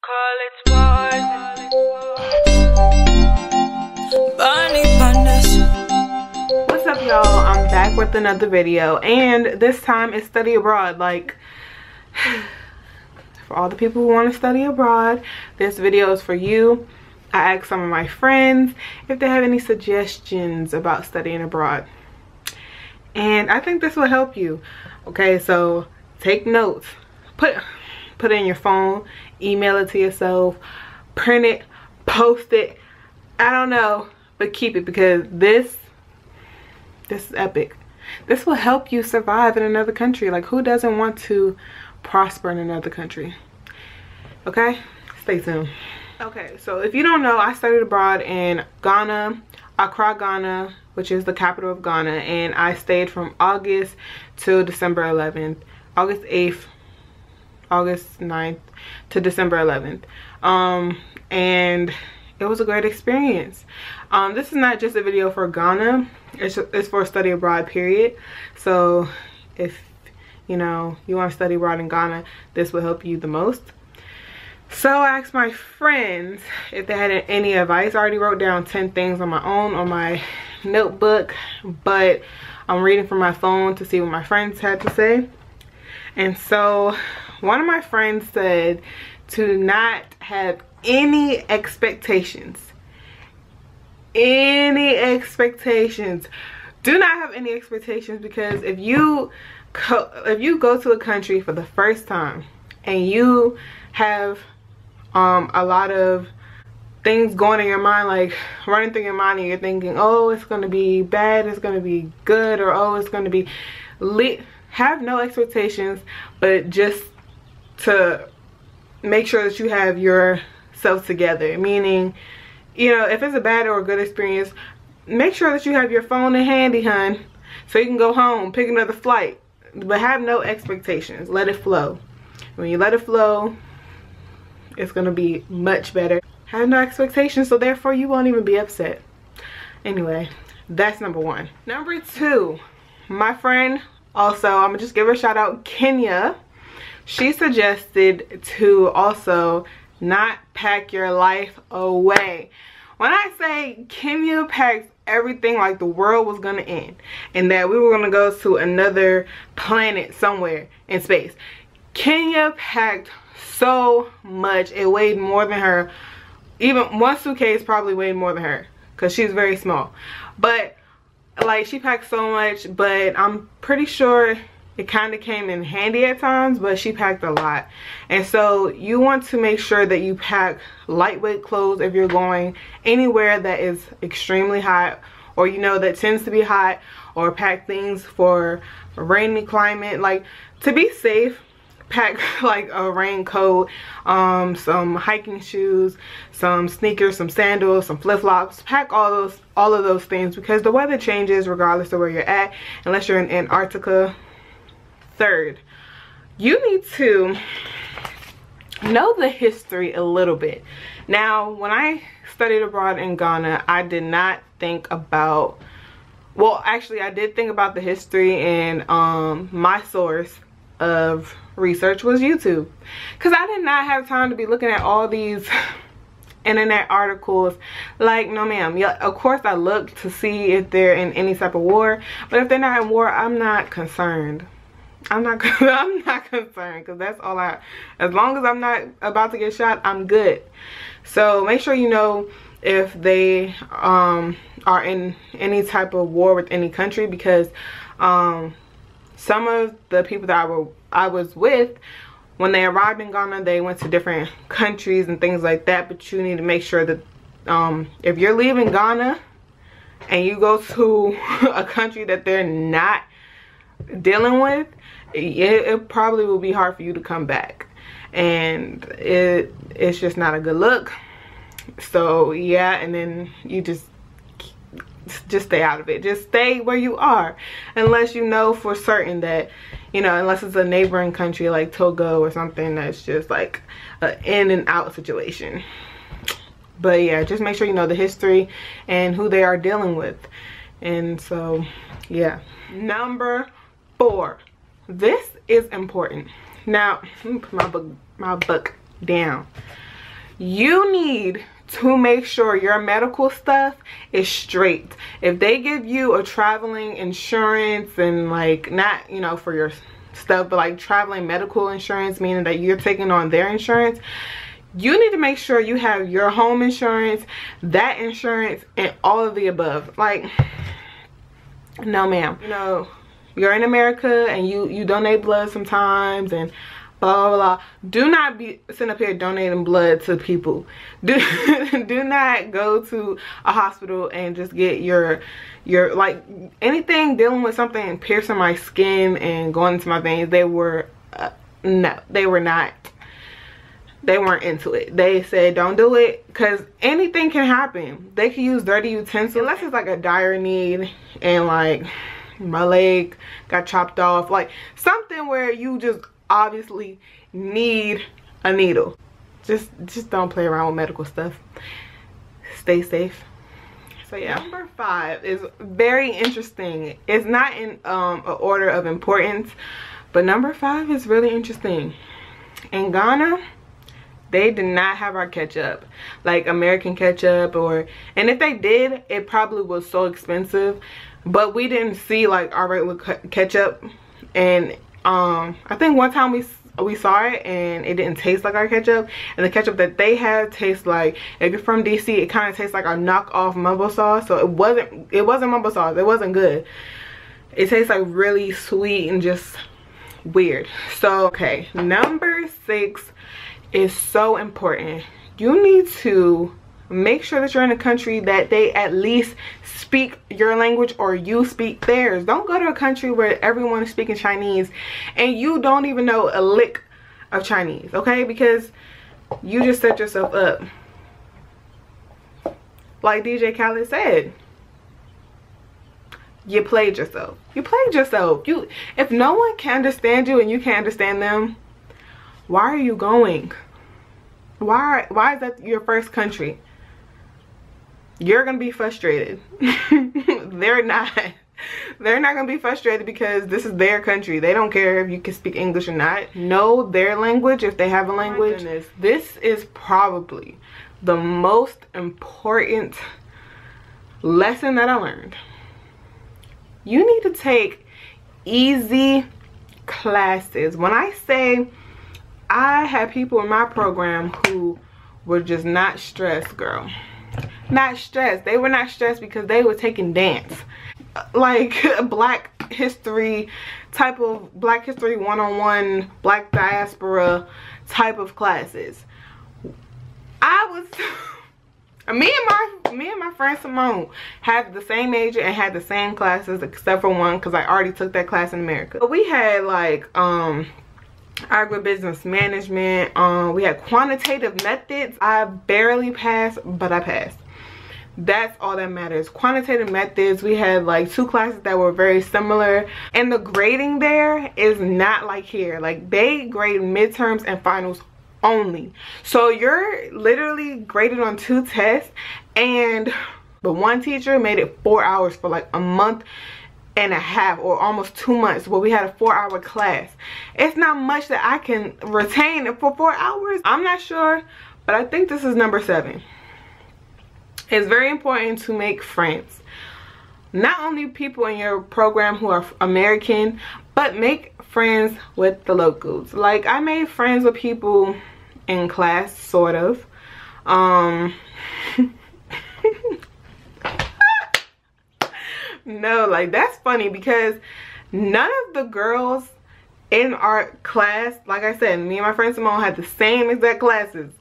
Call it sport. What's up, y'all? I'm back with another video, and this time it's study abroad. Like, for all the people who want to study abroad, this video is for you. I asked some of my friends if they have any suggestions about studying abroad, and I think this will help you. Okay, so take notes, put it in your phone, email it to yourself, print it, post it, I don't know, but keep it, because this is epic. This will help you survive in another country. Like, who doesn't want to prosper in another country? Okay, stay tuned. Okay, so if you don't know, I studied abroad in Ghana, Accra, Ghana, which is the capital of Ghana, and I stayed from August to December 11th, August 8th, August 9th to December 11th. And it was a great experience. This is not just a video for Ghana, it's for study abroad, period. So if you know you want to study abroad in Ghana, this will help you the most. So I asked my friends if they had any advice. I already wrote down 10 things on my own on my notebook, but I'm reading from my phone to see what my friends had to say. And so one of my friends said to not have any expectations. Any expectations. Do not have any expectations, because if you go to a country for the first time and you have a lot of things going in your mind, like running through your mind, and you're thinking, oh, it's going to be bad, it's going to be good, or oh, it's going to be lit. Have no expectations, but just to make sure that you have yourself together. Meaning, you know, if it's a bad or a good experience, make sure that you have your phone in handy, hun, so you can go home, pick another flight. But have no expectations. Let it flow. When you let it flow, it's gonna be much better. Have no expectations, so therefore you won't even be upset. Anyway, that's number one. Number two, my friend, also, I'm gonna just give her a shout out, Kenya. She suggested to also not pack your life away. When I say Kenya packed everything like the world was gonna end and that we were gonna go to another planet somewhere in space, Kenya packed so much. It weighed more than her. Even one suitcase probably weighed more than her, because she's very small. But like, she packed so much, but I'm pretty sure it kind of came in handy at times, but she packed a lot. And so you want to make sure that you pack lightweight clothes if you're going anywhere that is extremely hot, or you know that tends to be hot, or pack things for a rainy climate. Like, to be safe, pack like a raincoat, some hiking shoes, some sneakers, some sandals, some flip-flops. Pack all of those things, because the weather changes regardless of where you're at, unless you're in Antarctica. Third, you need to know the history a little bit. Now, when I studied abroad in Ghana, I did not think about, well, actually I did think about the history, and my source of research was YouTube, because I did not have time to be looking at all these internet articles. Like, no ma'am. Yeah, of course I look to see if they're in any type of war, but if they're not in war, I'm not concerned. I'm not concerned, because that's all as long as I'm not about to get shot, I'm good. So make sure you know if they are in any type of war with any country, because some of the people that I was with, when they arrived in Ghana, they went to different countries and things like that. But you need to make sure that if you're leaving Ghana and you go to a country that they're not dealing with, it probably will be hard for you to come back, and it's just not a good look. So yeah, and then you just stay out of it. Just stay where you are, unless you know for certain that, you know, unless it's a neighboring country like Togo or something that's just like an in and out situation. But yeah, just make sure you know the history and who they are dealing with. And so yeah. Number 4, this is important. Now, let me put my book down. you need to make sure your medical stuff is straight. If they give you a traveling insurance and like, not, you know, for your stuff, but like traveling medical insurance, meaning that you're taking on their insurance, you need to make sure you have your home insurance, that insurance, and all of the above. Like, no ma'am, you know, you're in America and you donate blood sometimes and blah blah blah. Do not be sitting up here donating blood to people. Do not go to a hospital and just get your like anything dealing with something piercing my skin and going into my veins. They were no, they were not. They weren't into it. They said don't do it because anything can happen. They can use dirty utensils unless it's like a dire need and like my leg got chopped off, like something where you just obviously need a needle. Just don't play around with medical stuff. Stay safe. So yeah, number 5 is very interesting. It's not in an order of importance, but number 5 is really interesting. In Ghana, they did not have our ketchup, like American ketchup, and if they did, it probably was so expensive, but we didn't see like our regular ketchup. And I think one time we saw it and it didn't taste like our ketchup, and the ketchup that they had tastes like, if you're from DC, it kind of tastes like a knockoff mumbo sauce. So it wasn't mumbo sauce. It wasn't good. It tastes like really sweet and just weird. So okay, number 6 is so important. You need to make sure that you're in a country that they at least speak your language or you speak theirs. Don't go to a country where everyone is speaking Chinese and you don't even know a lick of Chinese, okay? Because you just set yourself up. Like DJ Khaled said, you played yourself. You played yourself. If no one can understand you and you can't understand them, why are you going? Why is that your first country? You're gonna be frustrated. They're not gonna be frustrated because this is their country. They don't care if you can speak English or not. Know their language if they have a language. This is probably the most important lesson that I learned. You need to take easy classes. When I say, I had people in my program who were just not stressed, girl. Not stressed. They were not stressed because they were taking dance, like Black History type of Black History 101, Black Diaspora type of classes. Me and my friend Simone had the same major and had the same classes except for one because I already took that class in America. But we had like agribusiness management, we had quantitative methods. I barely passed, but I passed. That's all that matters. Quantitative methods, we had like 2 classes that were very similar, and the grading there is not like here. Like they grade midterms and finals only, so you're literally graded on 2 tests, and the one teacher made it 4 hours for like a month and a half or almost 2 months where we had a 4-hour class. It's not much that I can retain for 4 hours. I'm not sure, but I think this is number 7. It's very important to make friends. Not only people in your program who are American, but make friends with the locals. Like I made friends with people in class, sort of. No, like that's funny because none of the girls in our class, like I said, me and my friend Simone had the same exact classes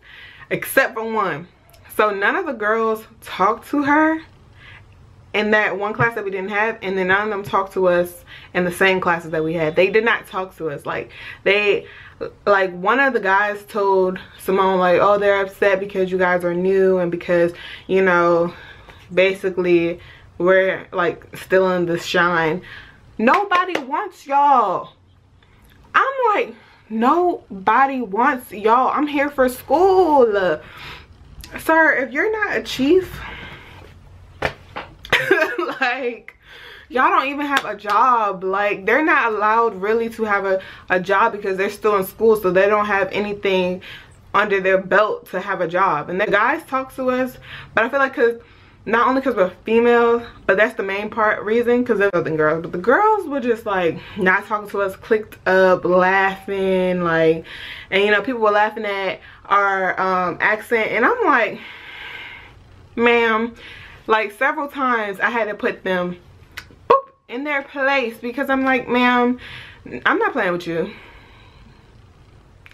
except for one. So none of the girls talked to her in that one class that we didn't have, and then none of them talked to us in the same classes that we had. They did not talk to us. Like one of the guys told Simone like, oh, they're upset because you guys are new and because, you know, basically we're like still in the shine. Nobody wants y'all. I'm like, nobody wants y'all. I'm here for school. Sir, if you're not a chief, like y'all don't even have a job. Like they're not allowed really to have a job because they're still in school, so they don't have anything under their belt to have a job. And the guys talk to us, but I feel like not only because we're females, but that's the main reason, because there's other girls, but the girls were just like not talking to us, clicked up, laughing, like, and you know, people were laughing at our accent, and I'm like, ma'am, like several times I had to put them boop, in their place, because I'm like, ma'am, I'm not playing with you.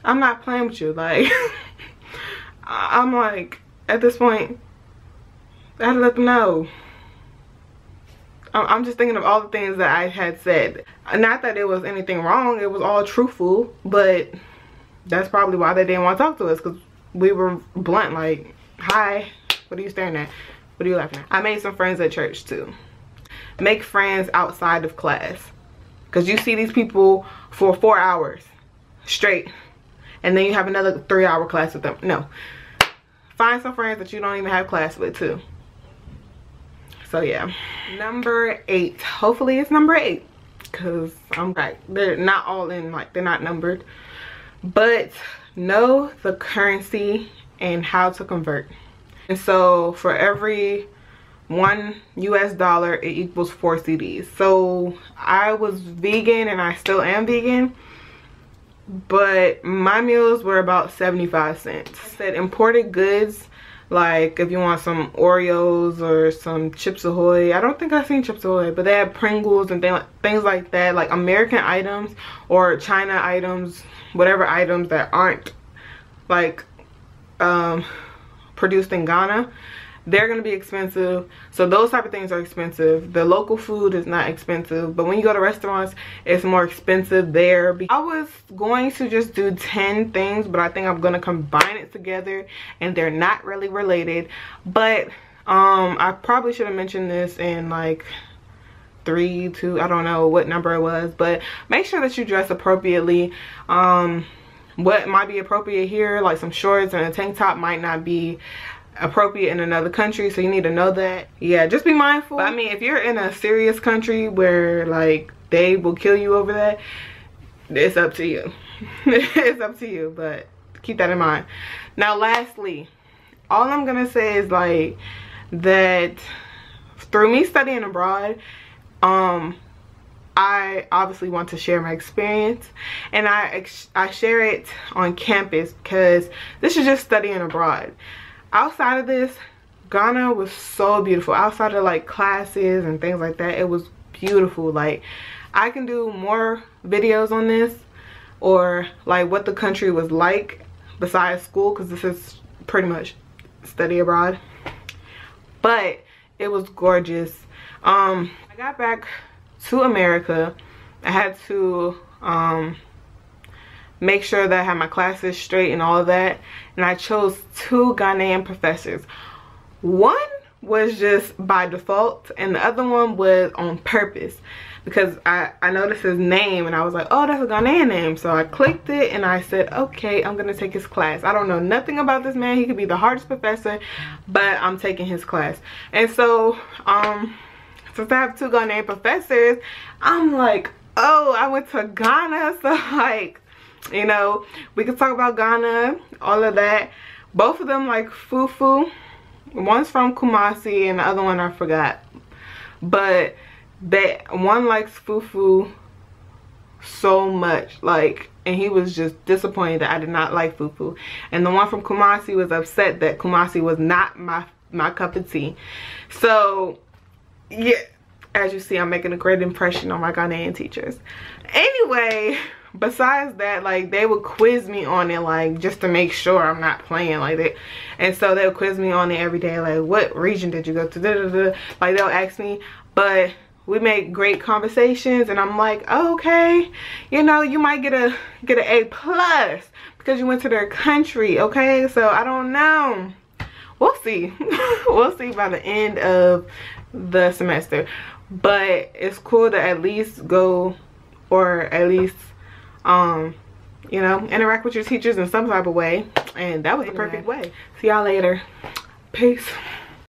I'm not playing with you. Like, I'm like, at this point, I had to let them know. I'm just thinking of all the things that I had said. Not that it was anything wrong, it was all truthful, but that's probably why they didn't want to talk to us, because we were blunt, like, hi, what are you staring at? What are you laughing at? I made some friends at church too. Make friends outside of class, because you see these people for 4 hours straight, and then you have another 3-hour class with them. No, find some friends that you don't even have class with too. So yeah, number 8, hopefully it's number 8, because I'm right, they're not all in, like, they're not numbered, but know the currency and how to convert. And so for every $1 US it equals 4 CDs. So I was vegan, and I still am vegan, but my meals were about 75 cents. I said imported goods, like if you want some Oreos or some Chips Ahoy. I don't think I've seen Chips Ahoy, but they have Pringles and things like that, like American items or China items, whatever items that aren't like produced in Ghana. They're gonna be expensive. So those type of things are expensive. The local food is not expensive, but when you go to restaurants, it's more expensive there. I was going to just do 10 things, but I think I'm gonna combine it together, and they're not really related. But I probably should have mentioned this in like 3, 2, I don't know what number it was, but make sure that you dress appropriately. What might be appropriate here, like some shorts and a tank top, might not be appropriate in another country, so you need to know that. Yeah, just be mindful. But I mean, if you're in a serious country where like they will kill you over that, it's up to you. It's up to you, but keep that in mind. Now lastly, all I'm gonna say is like that through me studying abroad, I obviously want to share my experience, and I share it on campus, because this is just studying abroad. Outside of this, Ghana was so beautiful. Outside of like classes and things like that, it was beautiful. Like, I can do more videos on this, or like what the country was like besides school, because this is pretty much study abroad. But it was gorgeous. I got back to America. I had to make sure that I had my classes straight and all of that, and I chose 2 Ghanaian professors. One was just by default, and the other one was on purpose, because I noticed his name and I was like, oh, that's a Ghanaian name. So I clicked it and I said, okay, I'm gonna take his class. I don't know nothing about this man. He could be the hardest professor, but I'm taking his class. And so since I have 2 Ghanaian professors, I'm like, oh, I went to Ghana, so like, you know, we could talk about Ghana, all of that. Both of them like fufu. One's from Kumasi and the other one I forgot. But one likes fufu so much, like, and he was just disappointed that I did not like fufu. And the one from Kumasi was upset that Kumasi was not my cup of tea. So yeah, as you see, I'm making a great impression on my Ghanaian teachers. Anyway, besides that, like, they would quiz me on it, like, just to make sure I'm not playing like that. And so they'll quiz me on it every day, like, what region did you go to, da, da, da. Like, they'll ask me, but we make great conversations, and I'm like, oh, okay, you know, you might get an A+ because you went to their country. Okay, so I don't know, we'll see. We'll see by the end of the semester. But it's cool to at least go, or at least you know, interact with your teachers in some type of way, and that was the perfect way. See y'all later. Peace.